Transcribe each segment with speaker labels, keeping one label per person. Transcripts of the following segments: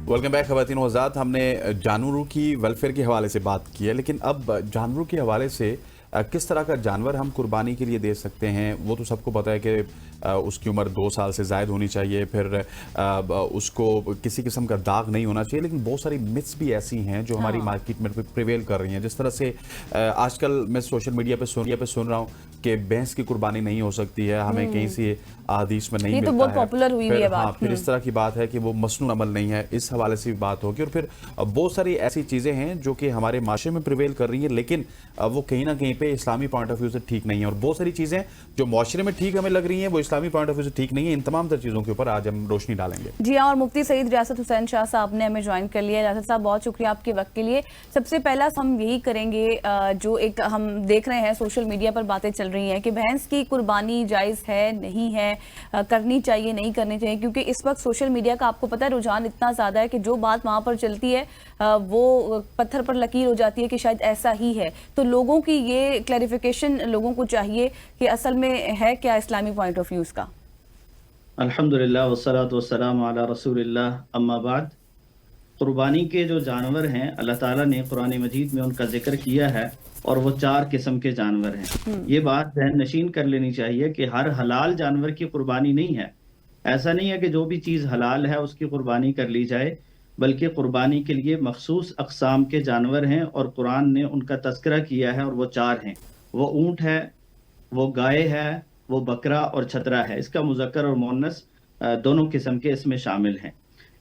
Speaker 1: Welcome back ख़वातीन व हज़रात। हमने जानवरों की वेलफेयर के हवाले से बात की है, लेकिन अब जानवरों के हवाले से किस तरह का जानवर हम कुर्बानी के लिए दे सकते हैं। वो तो सबको पता है कि उसकी उम्र 2 साल से ज़ायद होनी चाहिए, फिर उसको किसी किस्म का दाग नहीं होना चाहिए। लेकिन बहुत सारी मिथ्स भी ऐसी हैं जो हमारी मार्केट में प्रिवेल कर रही हैं। जिस तरह से आजकल मैं सोशल मीडिया पे सुन रहा हूँ कि भैंस की कुर्बानी नहीं हो सकती है, हमें कहीं से हदीस में नहीं मिलता
Speaker 2: तो बहुत पॉपुलर हुई है बात।
Speaker 1: फिर इस तरह की बात है कि वो मसनून अमल नहीं है, इस हवाले से भी बात होगी। और फिर बहुत सारी ऐसी चीज़ें हैं जो कि हमारे माशरे में प्रिवेल कर रही हैं, लेकिन वो कहीं ना कहीं पे इस्लामी पॉइंट ऑफ व्यू से ठीक नहीं है। और बहुत सारी चीज़ें जो माशरे में ठीक हमें लग रही हैं वो इस्लामी पॉइंट ऑफ व्यू से ठीक नहीं है। इन तमाम तर चीज़ों के ऊपर आज हम रोशनी डालेंगे।
Speaker 2: जी हाँ, और मुफ्ती सईद रियासत हुसैन शाह साहब ने हमें ज्वाइन कर लिया। रियासत साहब, बहुत शुक्रिया आपके वक्त के लिए। सबसे पहला हम यही करेंगे, जो एक हम देख रहे हैं सोशल मीडिया पर बातें चल रही हैं कि भैंस की कुर्बानी जायज़ है नहीं है, करनी चाहिए नहीं करनी चाहिए, क्योंकि इस वक्त सोशल मीडिया का आपको पता है रुझान इतना ज़्यादा है कि जो बात वहाँ पर चलती है वो पत्थर पर लकीर हो जाती है कि शायद ऐसा ही है। तो लोगों की ये क्लैरिफिकेशन लोगों को चाहिए कि असल में है क्या इस्लामी पॉइंट ऑफ व्यू का।
Speaker 3: अल्हम्दुलिल्लाह वस्सलातु वस्सलामु अला रसूलिल्लाह, अम्मा बाद। कुर्बानी के जो जानवर हैं अल्लाह ताला ने कुरान मजीद में उनका जिक्र किया है, और वो 4 किस्म के जानवर हैं। ये बात ज़हन नशीन कर लेनी चाहिए कि हर हलाल जानवर की कुर्बानी नहीं है। ऐसा नहीं है कि जो भी चीज़ हलाल है उसकी कुर्बानी कर ली जाए, बल्कि कुर्बानी के लिए मखसूस अक़साम के जानवर हैं, और कुरान ने उनका तज़किरा किया है, और वो 4 हैं। वो ऊँट है, वो गाय है, वो बकरा और छतरा है। इसका मुज़क्कर और मुअन्नस दोनों किस्म के इसमें शामिल हैं।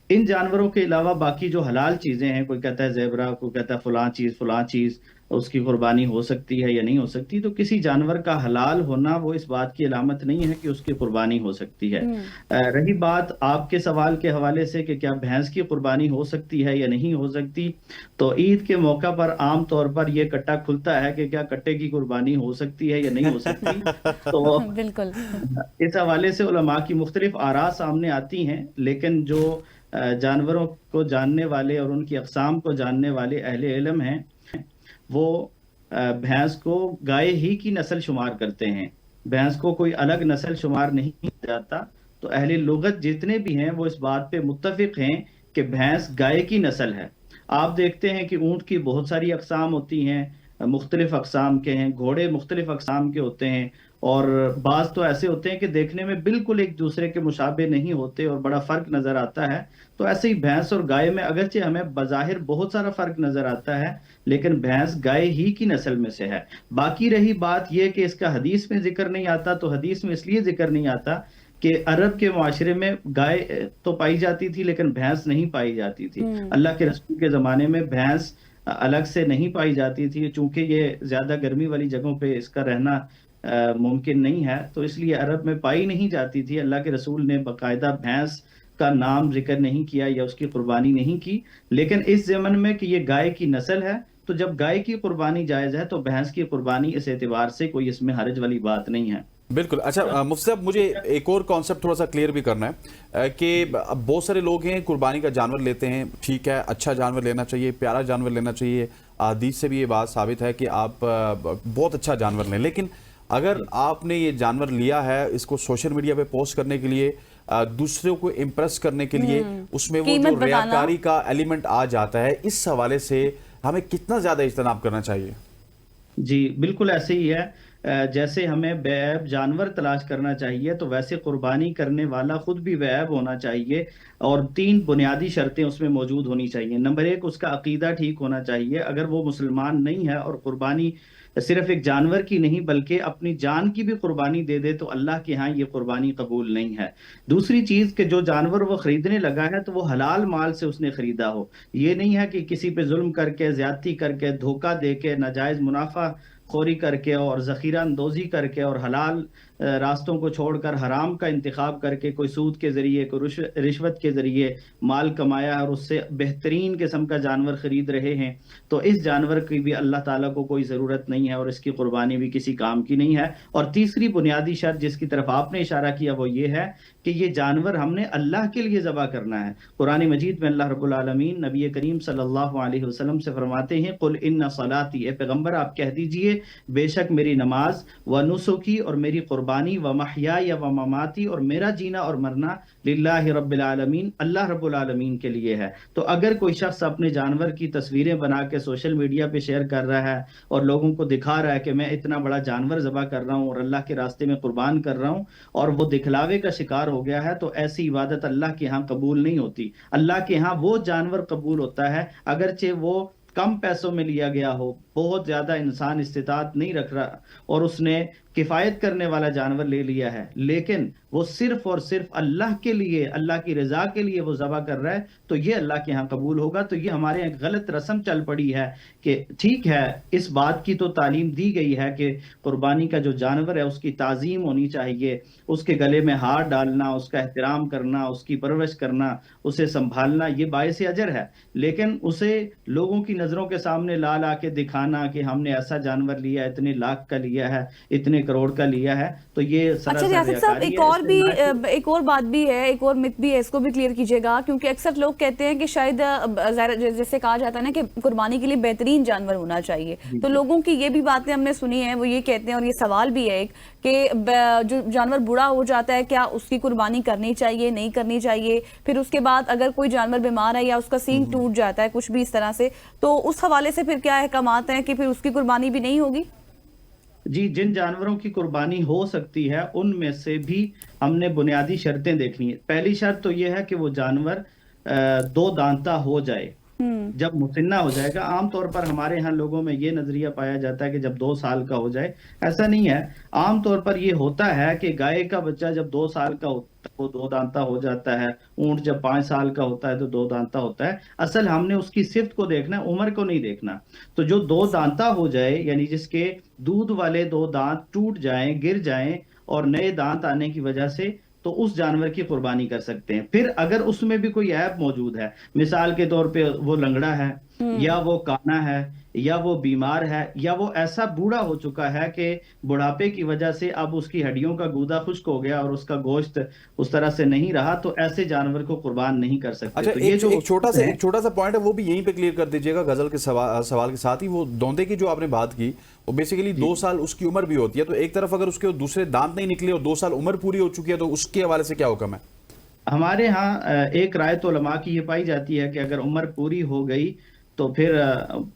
Speaker 3: इन जानवरों के अलावा बाकी जो हलाल चीज़ें हैं, कोई कहता है ज़ेबरा, कोई कहता है फ़लाँ चीज़ उसकी कुर्बानी हो सकती है या नहीं हो सकती, तो किसी जानवर का हलाल होना वो इस बात की अलामत नहीं है कि उसकी कुर्बानी हो सकती है। रही बात आपके सवाल के हवाले से कि क्या भैंस की कुर्बानी हो सकती है या नहीं हो सकती, तो ईद के मौका पर आम तौर पर यह कट्टा खुलता है कि क्या कट्टे की कुर्बानी हो सकती है या नहीं हो सकती। तो
Speaker 2: बिल्कुल
Speaker 3: इस हवाले से उलमा की मुख्तलिफ आरा सामने आती हैं, लेकिन जो जानवरों को जानने वाले और उनकी अक़साम को जानने वाले अहले इल्म हैं, वो भैंस को गाय ही की नस्ल शुमार करते हैं। भैंस को कोई अलग नस्ल शुमार नहीं किया जाता। तो अहले लुगत जितने भी हैं वो इस बात पे मुत्तफिक हैं कि भैंस गाय की नस्ल है। आप देखते हैं कि ऊँट की बहुत सारी अक़साम होती हैं, मुख्तलिफ अक़साम के हैं, घोड़े मुख्तलिफ अक़साम के होते हैं, और बाज़ तो ऐसे होते हैं कि देखने में बिल्कुल एक दूसरे के मुशाबे नहीं होते और बड़ा फ़र्क नज़र आता है। तो ऐसे ही भैंस और गाय में अगरचे हमें बज़ाहिर बहुत सारा फ़र्क नज़र आता है, लेकिन भैंस गाय ही की नस्ल में से है। बाकी रही बात यह कि इसका हदीस में जिक्र नहीं आता, तो हदीस में इसलिए जिक्र नहीं आता कि अरब के माशरे में गाय तो पाई जाती थी लेकिन भैंस नहीं पाई जाती थी। अल्लाह के रसूल के ज़माने में भैंस अलग से नहीं पाई जाती थी, चूँकि ये ज़्यादा गर्मी वाली जगहों पे इसका रहना मुमकिन नहीं है, तो इसलिए अरब में पाई नहीं जाती थी। अल्लाह के रसूल ने बाकायदा भैंस का नाम जिक्र नहीं किया या उसकी कुर्बानी नहीं की। लेकिन इस ज़मन में कि ये गाय की नस्ल है, तो जब गाय की कुर्बानी जायज़ है तो भैंस की कुर्बानी इस एतबार से कोई इसमें हर्ज वाली बात नहीं है।
Speaker 1: बिल्कुल। अच्छा मुफ्ती साहब, मुझे एक और कॉन्सेप्ट थोड़ा सा क्लियर भी करना है कि अब बहुत सारे लोग हैं कुर्बानी का जानवर लेते हैं, ठीक है, अच्छा जानवर लेना चाहिए, प्यारा जानवर लेना चाहिए। हदीस से भी ये बात साबित है कि आप बहुत अच्छा जानवर लें, लेकिन अगर आपने ये जानवर लिया है इसको सोशल मीडिया पे पोस्ट करने के लिए, दूसरों को इम्प्रेस करने के लिए, उसमें वो जो रियाकारी का एलिमेंट आ जाता है, इस हवाले से हमें कितना ज़्यादा इज्तनाब करना चाहिए?
Speaker 3: जी बिल्कुल ऐसे ही है। जैसे हमें बेऐब जानवर तलाश करना चाहिए, तो वैसे कुर्बानी करने वाला खुद भी बेऐब होना चाहिए, और 3 बुनियादी शर्तें उसमें मौजूद होनी चाहिए। नंबर 1, उसका अकीदा ठीक होना चाहिए। अगर वो मुसलमान नहीं है और कुर्बानी सिर्फ एक जानवर की नहीं बल्कि अपनी जान की भी कुर्बानी दे दे, तो अल्लाह के यहाँ ये कुर्बानी कबूल नहीं है। दूसरी चीज़ कि जो जानवर वो खरीदने लगा है तो वो हलाल माल से उसने खरीदा हो। ये नहीं है कि किसी पे जुल्म करके, ज्यादती करके, धोखा दे के, नाजायज़ मुनाफा खोरी करके और ज़ख़ीरा अंदोज़ी करके और हलाल रास्तों को छोड़कर हराम का इंतखाब करके कोई सूद के ज़रिए, कोई रिश्वत के ज़रिए माल कमाया और उससे बेहतरीन किस्म का जानवर ख़रीद रहे हैं, तो इस जानवर की भी अल्लाह ताला को कोई ज़रूरत नहीं है और इसकी कुर्बानी भी किसी काम की नहीं है। और तीसरी बुनियादी शर्त जिसकी तरफ आपने इशारा किया वो ये है कि ये जानवर हमने अल्लाह के लिए ज़बह करना है। कुरान मजीद में अल्लाह रब्बुल आलमीन नबी करीम सल्लल्लाहु अलैहि वसल्लम से फरमाते हैं, कुल इन्ना सलाती, ए पैगम्बर आप कह दीजिए بے شک میری نماز و نسکی اور میری قربانی و محیای و مماتی اور میرا جینا اور مرنا للہ رب العالمین اللہ رب العالمین کے لیے ہے۔ تو اگر کوئی شخص اپنے جانور کی تصویریں بنا کے سوشل میڈیا پہ شیئر کر رہا ہے اور لوگوں کو دکھا رہا ہے کہ میں اتنا بڑا جانور ذبح کر رہا ہوں اور اللہ کے راستے میں قربان کر رہا ہوں، اور وہ دکھلاوے کا شکار ہو گیا ہے، تو ایسی عبادت اللہ کے ہاں قبول نہیں ہوتی۔ اللہ کے ہاں وہ جانور قبول ہوتا ہے اگرچہ وہ کم پیسوں میں لیا گیا ہو، بہت زیادہ انسان استطاعت نہیں رکھ رہا اور اس نے کفایت کرنے والا جانور لے لیا ہے، لیکن وہ صرف اور صرف اللہ کے لیے، اللہ کی رضا کے لیے وہ ذبح کر رہا ہے، تو یہ اللہ کے ہاں قبول ہوگا۔ تو یہ ہمارے ایک غلط رسم چل پڑی ہے کہ ٹھیک ہے، اس بات کی تو تعلیم دی گئی ہے کہ قربانی کا جو جانور ہے اس کی تعظیم ہونی چاہیے، اس کے گلے میں ہار ڈالنا، اس کا احترام کرنا، اس کی پرورش کرنا، اسے سنبھالنا، یہ باعث اجر ہے، لیکن اسے لوگوں کی نظروں کے سامنے لا کے دکھانا کہ ہم نے ایسا جانور لیا، اتنے لاکھ کا لیا ہے، اتنے کروڑ کا لیا ہے، تو یہ
Speaker 2: اچھا ریاست صاحب ایک اور بات بھی ہے، ایک اور مت بھی ہے، اس کو بھی کلیئر کیجئے گا، کیونکہ اکثر لوگ کہتے ہیں کہ شاید جیسے کہا جاتا ہے نا کہ قربانی کے لیے بہترین جانور ہونا چاہیے، تو لوگوں کی یہ بھی باتیں ہم نے سنی ہیں، وہ یہ کہتے ہیں، اور یہ سوال بھی ہے ایک کہ جو جانور بوڑھا ہو جاتا ہے کیا اس کی قربانی کرنی چاہیے نہیں کرنی چاہیے، پھر اس کے بعد اگر کوئی جانور بیمار ہے یا اس کا سینگ ٹوٹ جاتا ہے کچھ بھی اس طرح سے، تو اس حوالے سے پھر کیا احکامات ہیں کہ پھر اس کی قربانی بھی نہیں ہوگی؟
Speaker 3: جی، جن جانوروں کی قربانی ہو سکتی ہے ان میں سے بھی ہم نے بنیادی شرطیں دیکھنی ہیں۔ پہلی شرط تو یہ ہے کہ وہ جانور دو دانتہ ہو جائے، جب مسنہ ہو جائے گا۔ عام طور پر ہمارے ہاں لوگوں میں یہ نظریہ پایا جاتا ہے کہ جب 2 سال کا ہو جائے، ایسا نہیں ہے۔ عام طور پر یہ ہوتا ہے کہ گائے کا بچہ جب 2 سال کا ہوتا ہے وہ 2 دانتہ ہو جاتا ہے، اونٹ جب 5 سال کا ہوتا ہے تو 2 دانتہ ہوتا ہے۔ اصل ہم نے اس کی صفت کو دیکھنا ہے، عمر کو نہیں دیکھنا۔ تو جو 2 دانتہ ہو جائے، یعنی جس کے دودھ والے 2 دانت ٹوٹ جائیں، گر جائیں اور نئے دانت آنے کی وجہ سے، تو اس جانور کی قربانی کر سکتے ہیں۔ پھر اگر اس میں بھی کوئی عیب موجود ہے، مثال کے طور پہ وہ لنگڑا ہے یا وہ کانا ہے یا وہ بیمار ہے یا وہ ایسا بوڑھا ہو چکا ہے کہ بڑھاپے کی وجہ سے اب اس کی ہڈیوں کا گودا خشک ہو گیا اور اس کا گوشت اس طرح سے نہیں رہا، تو ایسے جانور کو قربان نہیں کر سکتے۔
Speaker 1: اچھا، ایک چھوٹا سا پوائنٹ ہے وہ بھی یہیں پہ کلیئر کر دیجئے گا غزل کے سوال کے ساتھ ہی۔ وہ دوندے کی جو آپ نے بات کی، وہ بیسیکلی 2 سال اس کی عمر بھی ہوتی ہے، تو ایک طرف اگر اس کے دوسرے دانت نہیں نکلے اور 2 سال عمر پوری ہو چکی ہے تو اس کے حوالے سے کیا حکم ہے؟
Speaker 3: ہمارے ہاں ایک رائے تو علماء کی یہ پائی جاتی ہے کہ اگر عمر پوری ہو گئی تو پھر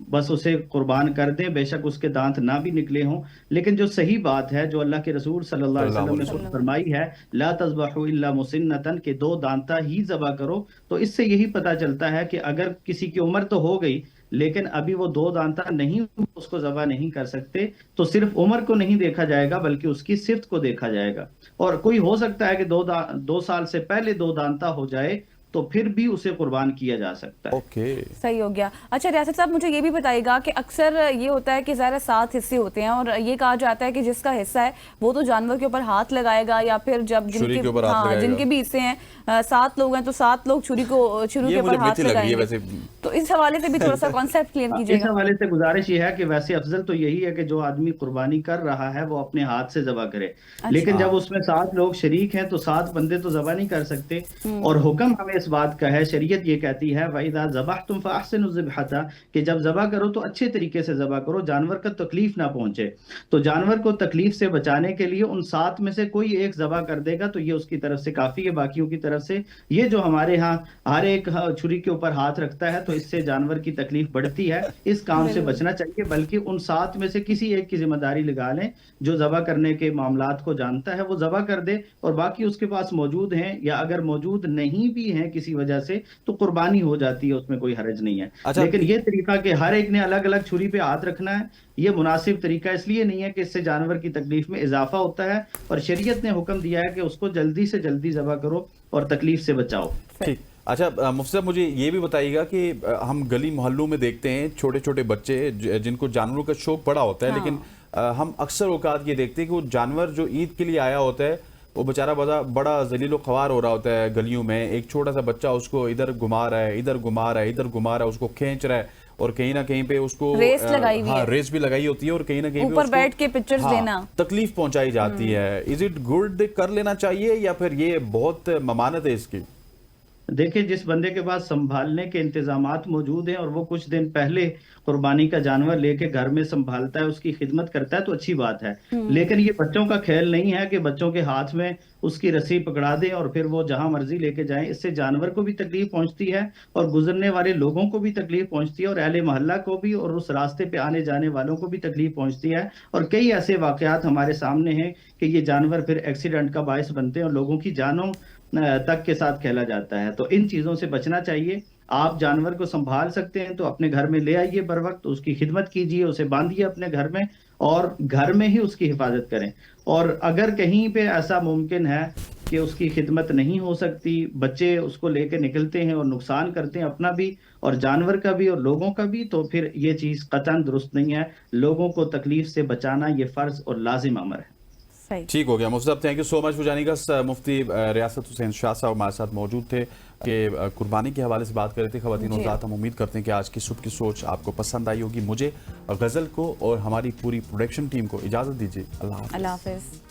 Speaker 3: بس اسے قربان کر دیں، بے شک اس کے دانت نہ بھی نکلے ہوں، لیکن جو صحیح بات ہے جو اللہ کے رسول صلی اللہ علیہ وسلم نے خود فرمائی ہے، لا تذبحوا الا مسنۃ، کہ 2 دانتہ ہی ذبح کرو، تو اس سے یہی پتہ چلتا ہے کہ اگر کسی کی عمر تو ہو گئی لیکن ابھی وہ 2 دانتہ نہیں، اس کو ذبح نہیں کر سکتے، تو صرف عمر کو نہیں دیکھا جائے گا بلکہ اس کی صفت کو دیکھا جائے گا۔ اور کوئی ہو سکتا ہے کہ 2 سال سے پہلے 2 دانتہ ہو جائے تو پھر بھی اسے قربان کیا جا سکتا ہے۔
Speaker 1: اوکے،
Speaker 2: صحیح ہو گیا۔ اچھا ریاست صاحب مجھے یہ بھی بتائیے گا کہ اکثر یہ ہوتا ہے کہ ظاہر 7 حصے ہوتے ہیں اور یہ کہا جاتا ہے کہ جس کا حصہ ہے وہ تو جانور کے اوپر ہاتھ لگائے گا، یا پھر جب جن کے بھی حصے ہیں 7 لوگ ہیں تو 7 لوگ چھری کے اوپر ہاتھ لگائیں گے، تو اس حوالے سے بھی تھوڑا سا کانسیپٹ کلیئر کیجیے گا۔
Speaker 3: اس حوالے سے گزارش یہ ہے کہ ویسے افضل تو یہی ہے کہ جو آدمی قربانی کر رہا ہے وہ اپنے ہاتھ سے ذبح کرے، لیکن جب اس میں 7 لوگ شریک ہیں تو 7 بندے تو ذبح نہیں کر سکتے، اور حکم ہمیں اس بات کا ہے، شریعت یہ کہتی ہے وَإِذَا ذَبَحْتُمْ فَأَحْسِنُوا الذِّبْحَةَ، کہ جب ذبح کرو تو اچھے طریقے سے ذبح کرو، جانور کا تکلیف نہ پہنچے۔ تو جانور کو تکلیف سے بچانے کے لیے ان 7 میں سے کوئی ایک ذبح کر دے گا تو یہ اس کی طرف سے کافی ہے۔ باقیوں کی طرف سے یہ جو ہمارے ہاں ہر ایک چھری کے اوپر ہاتھ رکھتا ہے تو اس سے جانور کی تکلیف بڑھتی ہے، اس کام سے بچنا چاہیے، بلکہ ان 7 میں سے کسی ایک کی ذمہ داری لگا لیں، جو ذبح کرنے کے معاملات کو جانتا ہے وہ ذبح کر دے، اور باقی اس کے پاس موجود ہیں یا اگر موجود نہیں بھی ہیں کسی وجہ سے تو قربانی ہو جاتی ہے، اس میں کوئی حرج نہیں ہے۔ لیکن یہ طریقہ کہ ہر ایک نے الگ الگ چھری پہ ہاتھ رکھنا ہے، یہ مناسب طریقہ اس لیے نہیں ہے کہ اس سے جانور کی تکلیف میں اضافہ ہوتا ہے، اور شریعت نے حکم دیا ہے کہ اس کو جلدی سے جلدی ذبح کرو اور تکلیف سے بچاؤ۔
Speaker 1: ٹھیک۔ اچھا مفتی صاحب مجھے یہ بھی بتائیے گا کہ ہم گلی محلوں میں دیکھتے ہیں چھوٹے چھوٹے بچے جن کو جانوروں کا شوق بڑا ہوتا ہے، لیکن ہم اکثر اوقات یہ دیکھتے ہیں کہ وہ جانور جو عید کے لیے آیا ہوتا ہے وہ بیچارہ بڑا ذلیل و خوار ہو رہا ہوتا ہے گلیوں میں، ایک چھوٹا سا بچہ اس کو ادھر گھما رہا ہے ادھر گھما رہا ہے ادھر گھما رہا ہے، اس کو کھینچ رہا ہے، اور کہیں نہ کہیں پہ اس کو ریس بھی لگائی ہوتی ہے، اور کہیں نہ کہیں
Speaker 2: اوپر بیٹھ کے پکچرز دینا،
Speaker 1: تکلیف پہنچائی جاتی ہے۔ از اٹ گڈ کر لینا چاہیے یا پھر یہ بہت ممانت ہے اس کی؟
Speaker 3: देखिए, जिस बंदे के पास संभालने के इंतजामात मौजूद हैं और वो कुछ दिन पहले कुर्बानी का जानवर लेके घर में संभालता है, उसकी खिदमत करता है, तो अच्छी बात है। लेकिन ये बच्चों का खेल नहीं है कि बच्चों के हाथ में उसकी रस्सी पकड़ा दें और फिर वो जहां मर्जी लेके जाएं। इससे जानवर को भी तकलीफ पहुंचती है और गुजरने वाले लोगों को भी तकलीफ पहुंचती है और अहले मोहल्ला को भी और उस रास्ते पे आने जाने वालों को भी तकलीफ पहुंचती है। और कई ऐसे वाकयात हमारे सामने हैं कि ये जानवर फिर एक्सीडेंट का बायस बनते हैं और लोगों की जानों तक के साथ खेला जाता है। तो इन चीजों से बचना चाहिए। आप जानवर को संभाल सकते हैं तो अपने घर में ले आइए बर वक्त, उसकी खिदमत कीजिए, उसे बांधिए अपने घर में और घर में ही उसकी हिफाजत करें। और अगर कहीं पे ऐसा मुमकिन है कि उसकी खिदमत नहीं हो सकती, बच्चे उसको लेके निकलते हैं और नुकसान करते हैं अपना भी और जानवर का भी और लोगों का भी, तो फिर ये चीज कतई दुरुस्त नहीं है। लोगों को तकलीफ से बचाना ये फर्ज और लाजिम अमर है।
Speaker 2: सही।
Speaker 1: ठीक हो गया मुफ्ती साहब, thank you so much for joining us. मुफ्ती रियासत हुसैन शाह साहब हमारे साथ मौजूद थे कि कुर्बानी के हवाले से बात कर रहे थे। ख़वातीन और हज़रात, हम उम्मीद करते हैं कि आज की सुबह की सोच आपको पसंद आई होगी। मुझे, गज़ल को और हमारी पूरी प्रोडक्शन टीम को इजाज़त दीजिए। अल्लाह हाफ़िज़।
Speaker 2: अल्लाह हाफिज।